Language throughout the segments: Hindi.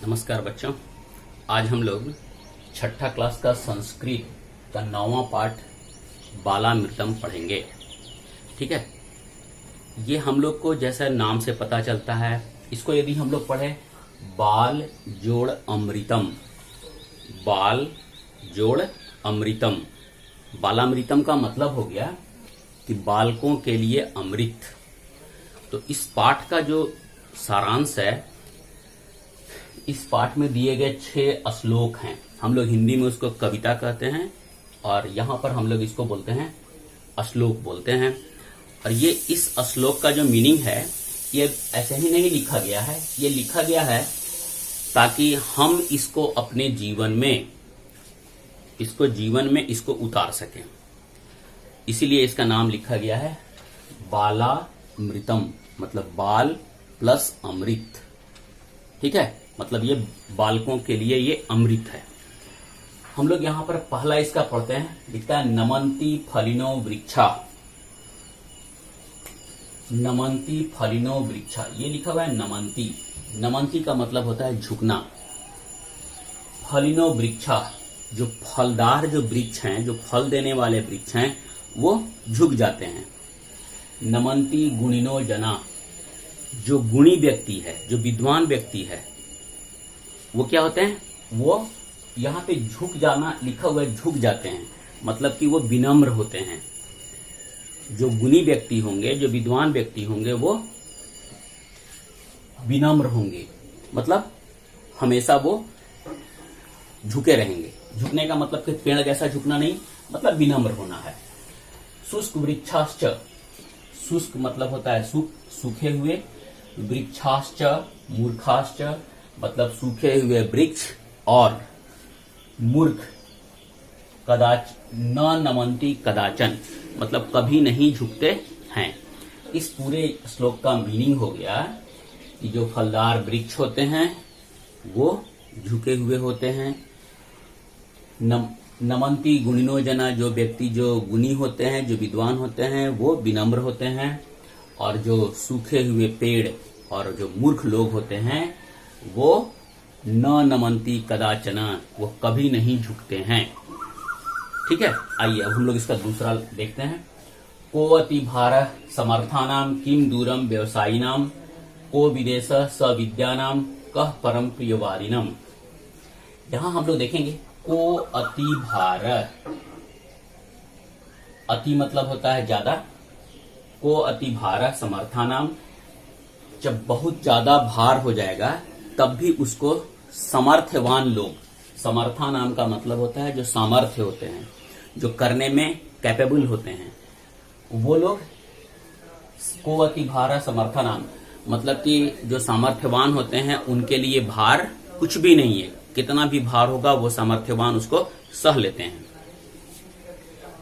नमस्कार बच्चों, आज हम लोग छठा क्लास का संस्कृत का 9वां पाठ बालामृतम पढ़ेंगे। ठीक है, ये हम लोग को जैसा नाम से पता चलता है, इसको यदि हम लोग पढ़े बाल जोड़ अमृतम, बाल जोड़ अमृतम, बालामृतम का मतलब हो गया कि बालकों के लिए अमृत। तो इस पाठ का जो सारांश है, इस पाठ में दिए गए 6 श्लोक हैं। हम लोग हिंदी में उसको कविता कहते हैं और यहाँ पर हम लोग इसको बोलते हैं श्लोक बोलते हैं। और ये इस श्लोक का जो मीनिंग है, ये ऐसे ही नहीं लिखा गया है, ये लिखा गया है ताकि हम इसको अपने जीवन में इसको उतार सकें। इसीलिए इसका नाम लिखा गया है बालामृतम, मतलब बाल प्लस अमृत। ठीक है, मतलब ये बालकों के लिए ये अमृत है। हम लोग यहाँ पर पहला इसका पढ़ते हैं, लिखता है नमन्ति फलिनो वृक्षा, नमन्ति फलिनो वृक्षा, ये लिखा हुआ है नमन्ति। नमन्ति का मतलब होता है झुकना। फलिनो वृक्षा, जो फलदार जो वृक्ष हैं, जो फल देने वाले वृक्ष हैं, वो झुक जाते हैं। नमन्ति गुणिनो जना, जो गुणी व्यक्ति है, जो विद्वान व्यक्ति है, वो क्या होते हैं, वो यहाँ पे झुक जाना लिखा हुआ है, झुक जाते हैं, मतलब कि वो विनम्र होते हैं। जो गुणी व्यक्ति होंगे, जो विद्वान व्यक्ति होंगे, वो विनम्र होंगे, मतलब हमेशा वो झुके रहेंगे। झुकने का मतलब कि पेड़ जैसा झुकना नहीं, मतलब विनम्र होना है। शुष्क वृक्षाश्च, शुष्क मतलब होता है सूखे हुए, वृक्षाश्च मूर्खाश्च मतलब सूखे हुए वृक्ष, और मूर्ख कदाच न नमन्ति कदाचन मतलब कभी नहीं झुकते हैं। इस पूरे श्लोक का मीनिंग हो गया कि जो फलदार वृक्ष होते हैं वो झुके हुए होते हैं। नमन्ति गुणिनो जना, जो व्यक्ति जो गुणी होते हैं, जो विद्वान होते हैं, वो विनम्र होते हैं। और जो सूखे हुए पेड़ और जो मूर्ख लोग होते हैं, वो न नमन्ति कदाचन, वो कभी नहीं झुकते हैं। ठीक है, आइए अब हम लोग इसका दूसरा देखते हैं। को अति भार समर्थानाम किम दूरम व्यवसायिनाम, को विदेश स विद्यानाम कह परम प्रियवादिनम। यहां हम लोग देखेंगे को अति भार, अति मतलब होता है ज्यादा। को अति भार समर्थानाम, जब बहुत ज्यादा भार हो जाएगा तब भी उसको समर्थवान लोग, समर्था नाम का मतलब होता है जो सामर्थ्य होते हैं, जो करने में कैपेबल होते हैं, वो लोग को अति भार समर्था नाम मतलब कि जो सामर्थ्यवान होते हैं उनके लिए भार कुछ भी नहीं है। कितना भी भार होगा वो सामर्थ्यवान उसको सह लेते हैं।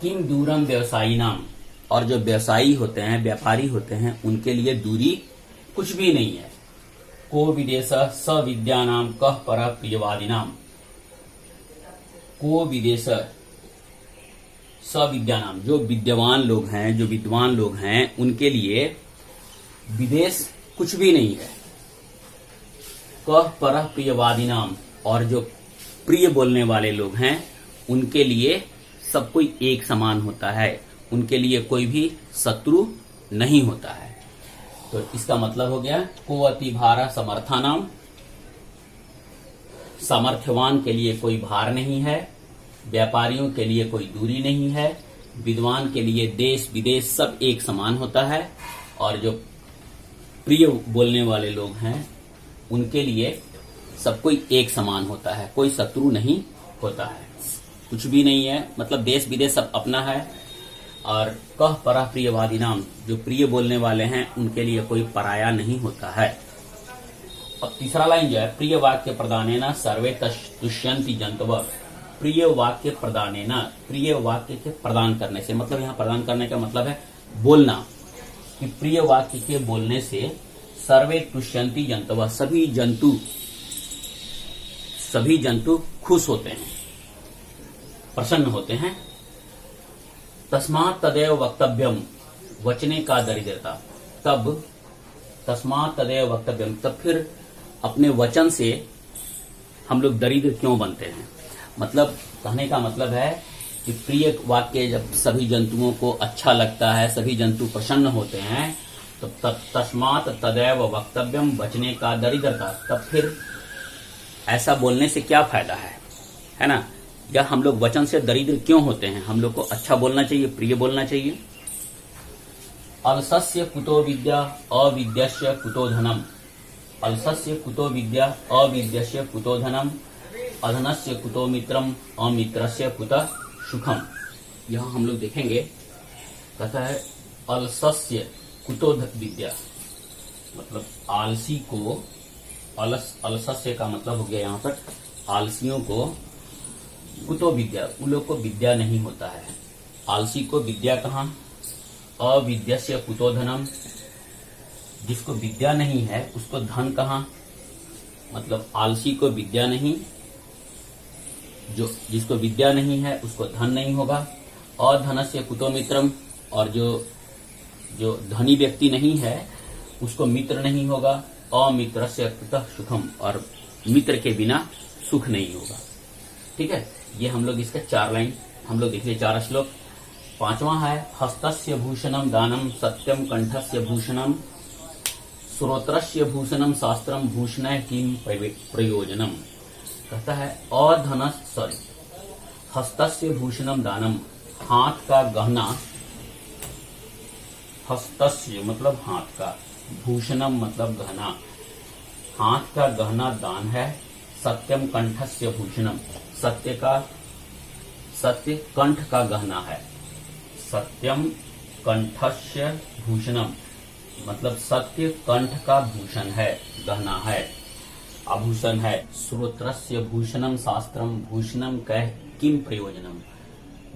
किम दूरम व्यवसायी नाम, और जो व्यवसायी होते हैं, व्यापारी होते हैं, उनके लिए दूरी कुछ भी नहीं है। को विदेश स विद्यानाम कह पर प्रियवादिनाम, को विदेश स विद्यानाम, जो विद्वान लोग हैं, जो विद्वान लोग हैं, उनके लिए विदेश कुछ भी नहीं है। कह पर प्रियवादिनाम, और जो प्रिय बोलने वाले लोग हैं, उनके लिए सब कोई एक समान होता है, उनके लिए कोई भी शत्रु नहीं होता है। तो इसका मतलब हो गया को अति भार समर्थानाम, सामर्थ्यवान के लिए कोई भार नहीं है, व्यापारियों के लिए कोई दूरी नहीं है, विद्वान के लिए देश विदेश सब एक समान होता है, और जो प्रिय बोलने वाले लोग हैं उनके लिए सब कोई एक समान होता है, कोई शत्रु नहीं होता है, कुछ भी नहीं है, मतलब देश विदेश सब अपना है। और कह परा प्रियवादी नाम, जो प्रिय बोलने वाले हैं उनके लिए कोई पराया नहीं होता है। और तीसरा लाइन जो है, प्रिय वाक्य प्रदानेन सर्वे तुष्यन्ति जन्तव, प्रिय वाक्य प्रदानेन, प्रिय वाक्य के प्रदान करने से, मतलब यहाँ प्रदान करने का मतलब है बोलना, कि प्रिय वाक्य के बोलने से सर्वे तुष्यन्ति जन्तव, सभी जंतु खुश होते हैं, प्रसन्न होते हैं। तस्मात् तदेव वक्तव्यम, वचने का दरिद्रता, तब तस्मात् तदेव वक्तव्यम, तब फिर अपने वचन से हम लोग दरिद्र क्यों बनते हैं। मतलब कहने का मतलब है कि प्रिय वाक्य जब सभी जंतुओं को अच्छा लगता है, सभी जंतु प्रसन्न होते हैं, तो तस्मात् तदैव वक्तव्यम, बचने का दरिद्रता। तब फिर ऐसा बोलने से क्या फायदा है ना। या हम लोग वचन से दरिद्र क्यों होते हैं। हम लोग को अच्छा बोलना चाहिए, प्रिय बोलना चाहिए। अलसस्य कुतो विद्या अविद्यस्य कुतो धनम, अलसस्य कुतो विद्या अविद्यस्य कुतो धनम, अधनस्य कुतो मित्रम अमित्रस्य कुतः सुखम। यहाँ हम लोग देखेंगे, कहता है अलसस्य कुतो विद्या, मतलब आलसी को, अलसस्य का मतलब हो गया यहाँ पर आलसियों को, कुतो विद्या, उन लोग को विद्या नहीं होता है। आलसी को विद्या कहाँ, अविद्यस्य कुतो धनम, जिसको विद्या नहीं है उसको धन कहाँ, मतलब आलसी को विद्या नहीं, जो जिसको विद्या नहीं है उसको धन नहीं होगा। अधनस्य कुतो मित्रम, और जो धनी व्यक्ति नहीं है उसको मित्र नहीं होगा। अमित्रस्य कुतः सुखम, और मित्र के बिना सुख नहीं होगा। ठीक है, ये हम लोग इसका 4 लाइन हम लोग देख लिए, 4 श्लोक। 5वां है हस्तस्य भूषणम दानम, सत्यम कंठस्य भूषणम, श्रोत्रस्य भूषणम, शास्त्रम भूषण किम प्रयोजनम। कहता है हस्तस्य भूषणम दानम, हाथ का गहना, हस्तस्य मतलब हाथ का, भूषणम मतलब गहना, हाथ का गहना दान है। सत्यम कंठस्य भूषणम, सत्य कंठ का गहना है। सत्यम कंठस्य भूषणम मतलब सत्य कंठ का भूषण है, गहना है, आभूषण है। श्रोत्रस्य भूषणम शास्त्रम, भूषणम कह किम प्रयोजनम,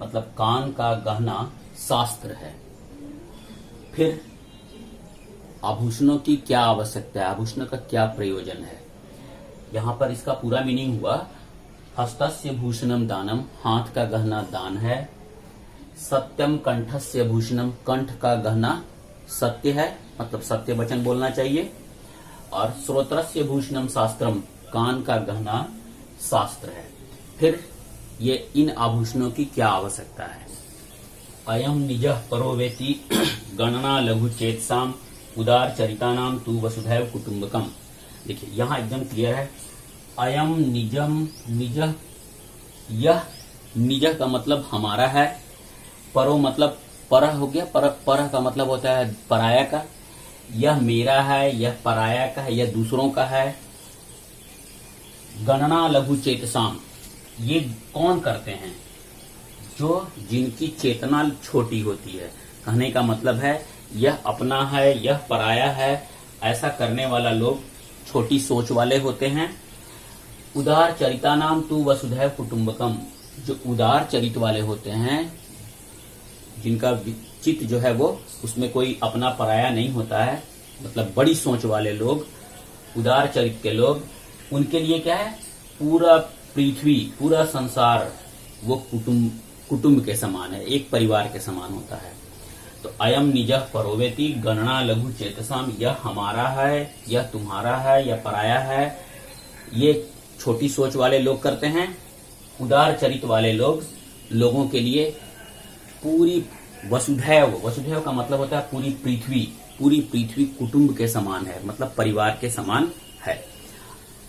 मतलब कान का गहना शास्त्र है। फिर आभूषणों की क्या आवश्यकता है, आभूषणों का क्या प्रयोजन है। यहाँ पर इसका पूरा मीनिंग हुआ, हस्तस्य भूषणम दानम, हाथ का गहना दान है। सत्यम कंठस्य भूषणम, कंठ का गहना सत्य है, मतलब सत्य वचन बोलना चाहिए। और श्रोत्रस्य भूषणम शास्त्रम, कान का गहना शास्त्र है। फिर ये इन आभूषणों की क्या आवश्यकता है। अयम निजः परो वेति गणना लघु चेतसाम, उदार चरितानाम तु वसुधैव कुटुंबकम। देखिए यहाँ एकदम क्लियर है, अयम निजम, निजः, यह निजः का मतलब हमारा है, परो मतलब पर हो गया, पर का मतलब होता है पराया का, यह मेरा है, यह पराया का है, यह दूसरों का है। गणना लघु चेतसाम, ये कौन करते हैं, जो जिनकी चेतना छोटी होती है। कहने का मतलब है यह अपना है, यह पराया है, ऐसा करने वाला लोग छोटी सोच वाले होते हैं। उदार चरिता नाम तू वसुधैव कुटुंबकम, जो उदार चरित वाले होते हैं, जिनका चित्त जो है वो उसमें कोई अपना पराया नहीं होता है, मतलब बड़ी सोच वाले लोग, उदार चरित के लोग, उनके लिए क्या है, पूरा पृथ्वी, पूरा संसार वो कुटुंब के समान है, एक परिवार के समान होता है। तो अयम निजः परोवेति गणना लघु चेतसाम, यह हमारा है, यह तुम्हारा है, यह पराया है, ये छोटी सोच वाले लोग करते हैं। उदार चरित वाले लोग लोगों के लिए पूरी वसुधैव, वसुधैव का मतलब होता है पूरी पृथ्वी कुटुंब के समान है, मतलब परिवार के समान है।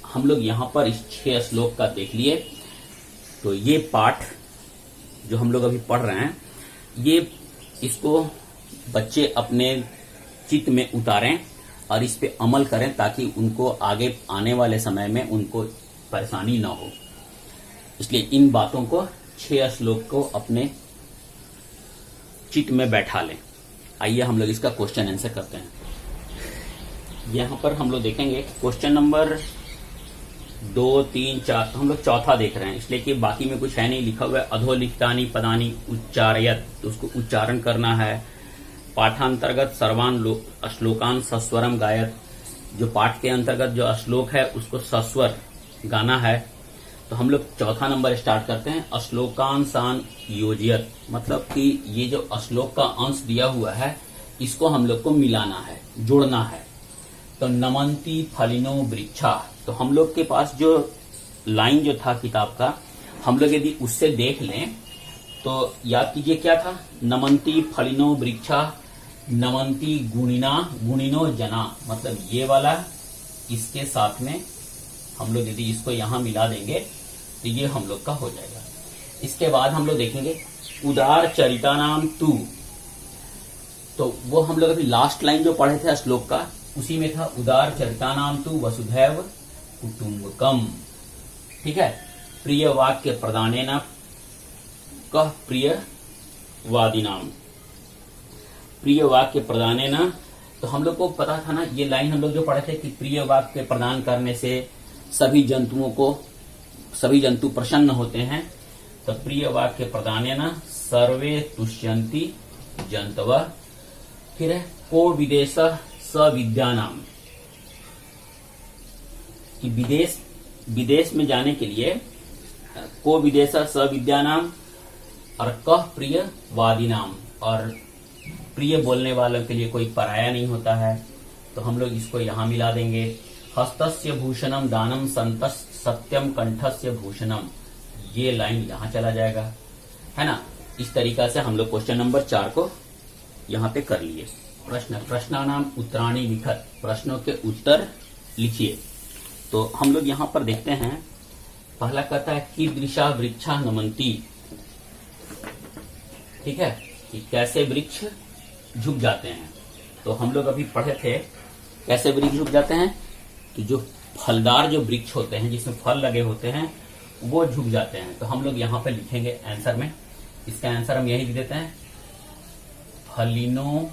हम लोग यहाँ पर इस 6 श्लोक का देख लिए। तो ये पाठ जो हम लोग अभी पढ़ रहे हैं, ये इसको बच्चे अपने चित्त में उतारें और इस पे अमल करें, ताकि उनको आगे आने वाले समय में उनको परेशानी ना हो। इसलिए इन बातों को 6 श्लोक को अपने चित्त में बैठा लें। आइए हम लोग इसका क्वेश्चन आंसर करते हैं। यहाँ पर हम लोग देखेंगे क्वेश्चन नंबर 2, 3, 4, तो हम लोग चौथा देख रहे हैं, इसलिए कि बाकी में कुछ है नहीं। लिखा हुआ है अधोलिखितानि पदानि उच्चारयत, तो उसको उच्चारण करना है। पाठांतर्गत सर्वान श्लोकान सस्वरम गायत, जो पाठ के अंतर्गत जो श्लोक है उसको सस्वर गाना है। तो हम लोग चौथा नंबर स्टार्ट करते हैं, अश्लोकान सान योजियत, मतलब कि ये जो श्लोक का अंश दिया हुआ है इसको हम लोग को मिलाना है, जोड़ना है। तो नमंती फलिनो वृक्षा, तो हम लोग के पास जो लाइन जो था किताब का, हम लोग यदि उससे देख लें तो याद कीजिए क्या था, नमंती फलिनो वृक्षा नमंती गुणिना गुणिनो जना, मतलब ये वाला इसके साथ में हम लोग यदि इसको यहां मिला देंगे तो ये हम लोग का हो जाएगा। इसके बाद हम लोग देखेंगे उदार चरिता नाम तू, तो वो हम लोग अभी लास्ट लाइन जो पढ़े थे श्लोक का उसी में था, उदार चरिता नाम तू वसुधैव कुटुम्बकम। ठीक है, प्रिय वाक्य प्रदाने न कह प्रिय वादिनाम, प्रिय वाक्य प्रदाने न, तो हम लोग को पता था ना, ये लाइन हम लोग जो पढ़े थे कि प्रिय वाक्य प्रदान करने से सभी जंतु प्रसन्न होते हैं। तो प्रिय वाक्य प्रदाने न सर्वे तुष्यंती जंतव। फिर है को विदेश स विद्यानाम, कि विदेश में जाने के लिए को विदेश स विद्यानाम, और कह प्रिय वादिनाम, और प्रिय बोलने वालों के लिए कोई पराया नहीं होता है, तो हम लोग इसको यहां मिला देंगे। हस्तस्य भूषणम दानम संतस सत्यम कंठस्य भूषणम, ये लाइन यहां चला जाएगा, है ना। इस तरीका से हम लोग क्वेश्चन नंबर 4 को यहां पे कर लिए। प्रश्नानाम उत्तराणी लिखत, प्रश्नों के उत्तर लिखिए। तो हम लोग यहां पर देखते हैं, पहला कहता है कीदृशा वृक्षा नमंती। ठीक है, कि कैसे वृक्ष झुक जाते हैं। तो हम लोग अभी पढ़े थे कैसे वृक्ष झुक जाते हैं, कि जो फलदार जो वृक्ष होते हैं जिसमें फल लगे होते हैं वो झुक जाते हैं। तो हम लोग यहाँ पे लिखेंगे आंसर में, इसका आंसर हम यही लिख देते हैं, फलिनो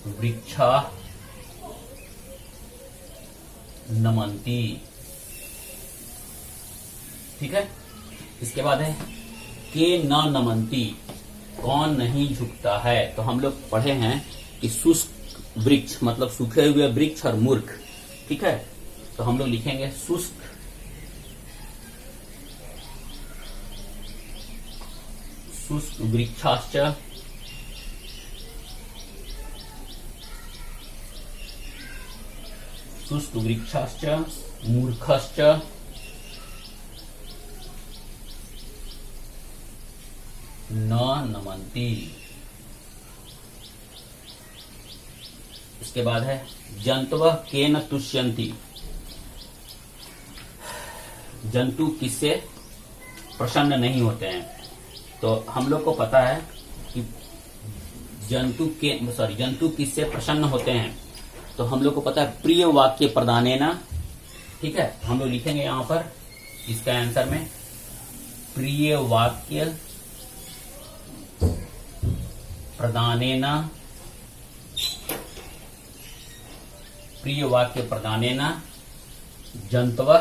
वृक्षा नमंती। ठीक है, इसके बाद है के न नमंती, कौन नहीं झुकता है। तो हम लोग पढ़े हैं कि शुष्क वृक्ष मतलब सूखे हुए वृक्ष और मूर्ख। ठीक है, तो हम लोग लिखेंगे शुष्क वृक्षाश्च शुष्क वृक्षाश्च मूर्खश्च न नमंती। इसके बाद है जंतव केन तुष्यंती, जंतु किससे प्रसन्न नहीं होते हैं। तो हम लोग को पता है कि जंतु किससे प्रसन्न होते हैं, तो हम लोग को पता है प्रिय वाक्य प्रदाने ना। ठीक है, हम लोग लिखेंगे यहां पर इसका आंसर में प्रिय वाक्य प्रदानेन, प्रिय वाक्य प्रदानेन जंतव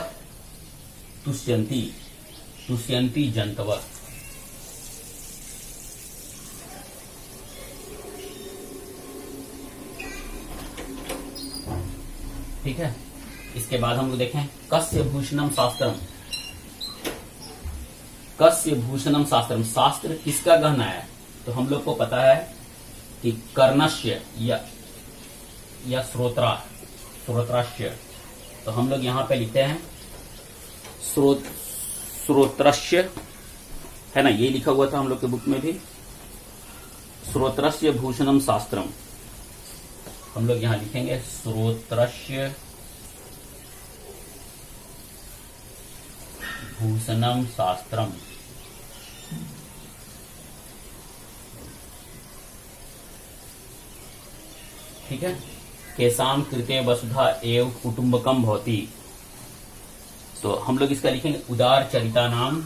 तुष्यंती, तुष्यंती जंतव। ठीक है, इसके बाद हम लोग देखें कस्य भूषणम शास्त्रम। कस्य भूषणम शास्त्रम, शास्त्र किसका गहना है। तो हम लोग को पता है कि कर्णस्य या श्रोत्रास्य। तो हम लोग यहां पे लिखते हैं श्रोत्रस्य, है ना, ये लिखा हुआ था हम लोग के बुक में भी, श्रोत्रस्य भूषणम शास्त्रम। हम लोग यहां लिखेंगे श्रोत्रस्य भूषणम शास्त्रम। ठीक है, केसाम कृते वसुधा एव कुटुंबकम भवति। तो हम लोग इसका लिखेंगे उदार चरिता नाम,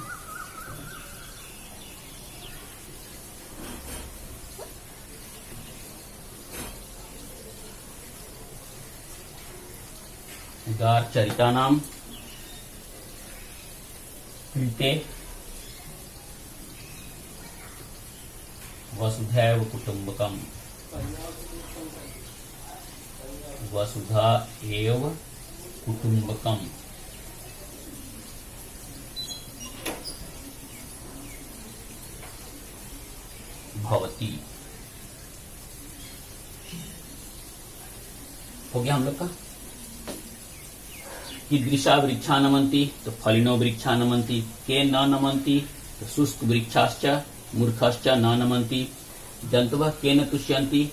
उदार चरिता नाम कृते वसुधैव कुटुंबकम, वसुधा एव कुटुंबकम भवति। हो गया हम लोग का। कीदृशा वृक्षा नमन्ति, तो फलिनो वृक्षा नमन्ति। के न नमन्ति, तो शुष्क वृक्षाश्च मूर्खश्च न नमन्ति। जन्तवः केन तुष्यन्ति,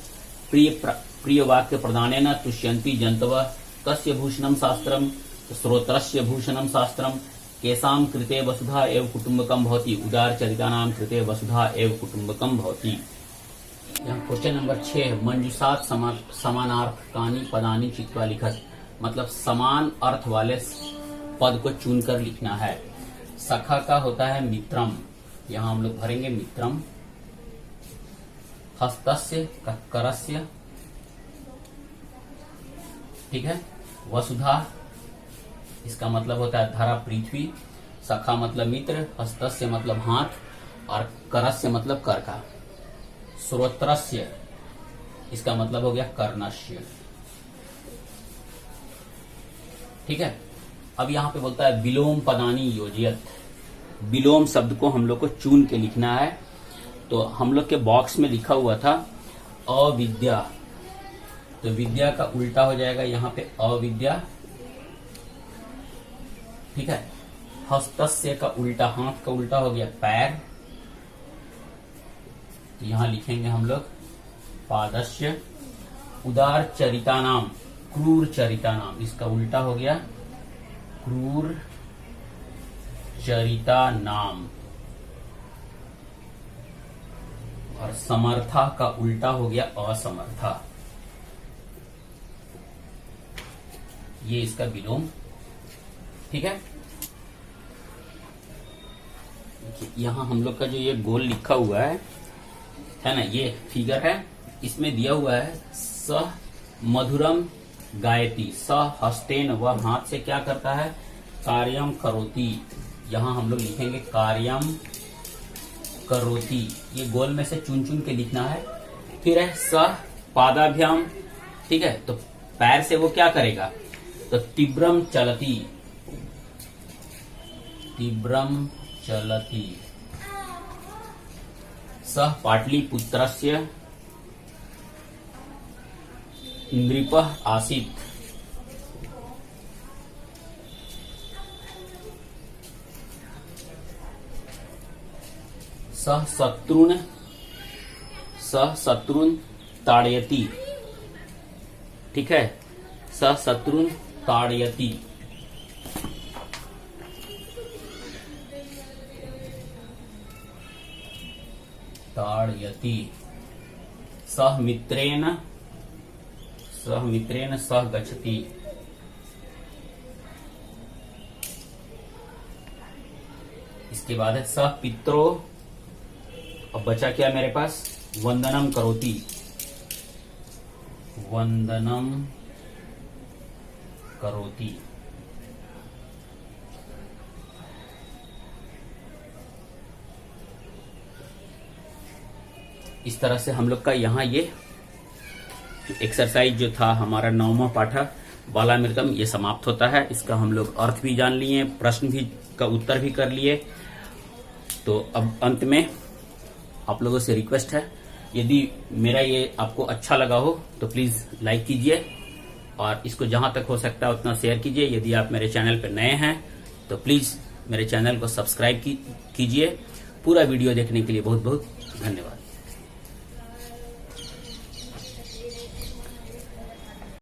प्रिय वाक्य प्रदानेन तुष्यन्ति जन्तवः। कस्य भूषणं शास्त्रम्, तो श्रोत्रस्य भूषणं शास्त्रम्। केषां कृते वसुधा एव कुटुम्बकं भवति, उदारचरितानां कृते वसुधा एव कुटुम्बकं भवति। यहाँ क्वेश्चन नंबर 6, मंजूषात् समानार्थकानि पदानि चित्वा लिखत, मतलब समान अर्थ वाले पद को चुनकर लिखना है। सखा का होता है मित्रम, यहाँ हम लोग भरेंगे मित्रम। हस्तस्य का करस्य, ठीक है। वसुधा इसका मतलब होता है धरा पृथ्वी। सखा मतलब मित्र, हस्तस्य मतलब हाथ और करस्य मतलब कर का। श्रोत्रस्य इसका मतलब हो गया कर्णस्य, ठीक है। अब यहां पे बोलता है विलोम पदानी योजयत, विलोम शब्द को हम लोग को चुन के लिखना है। तो हम लोग के बॉक्स में लिखा हुआ था अविद्या, तो विद्या का उल्टा हो जाएगा यहाँ पे अविद्या, ठीक है। हस्तस्य का उल्टा, हाथ का उल्टा हो गया पैर, तो यहां लिखेंगे हम लोग पादस्य। उदार चरिता नाम, क्रूर चरिता नाम, इसका उल्टा हो गया क्रूर चरिता नाम। और समर्था का उल्टा हो गया असमर्था, ये इसका विलोम, ठीक है। यहां हम लोग का जो ये गोल लिखा हुआ है ना, ये फिगर है, इसमें दिया हुआ है स मधुरम गायती, स हस्तेन, वह हाथ से क्या करता है, कार्यम करोति। यहां हम लोग लिखेंगे कार्यम करोति, ये गोल में से चुन चुन के लिखना है। फिर है स पादाभ्याम, ठीक है, तो पैर से वो क्या करेगा, तो तीव्रम चलती, तीव्रम चलती। सह पाटलिपुत्रस्य नृपः आसीत्, सह शत्रुन ताड़यति, ठीक है, सह शत्रुन ताड़यति। ताड़यति। सह मित्रेण सह गच्छति। इसके बाद है सह पित्रो, अब बचा क्या मेरे पास, वंदनम करोति, वंदनम करोति। इस तरह से हम लोग का यहाँ ये एक्सरसाइज जो था हमारा 9वां पाठ बालामृतम, ये समाप्त होता है। इसका हम लोग अर्थ भी जान लिए, प्रश्न भी का उत्तर भी कर लिए। तो अब अंत में आप लोगों से रिक्वेस्ट है, यदि मेरा ये आपको अच्छा लगा हो तो प्लीज लाइक कीजिए और इसको जहां तक हो सकता है उतना शेयर कीजिए। यदि आप मेरे चैनल पर नए हैं तो प्लीज मेरे चैनल को सब्सक्राइब कीजिए। पूरा वीडियो देखने के लिए बहुत बहुत धन्यवाद।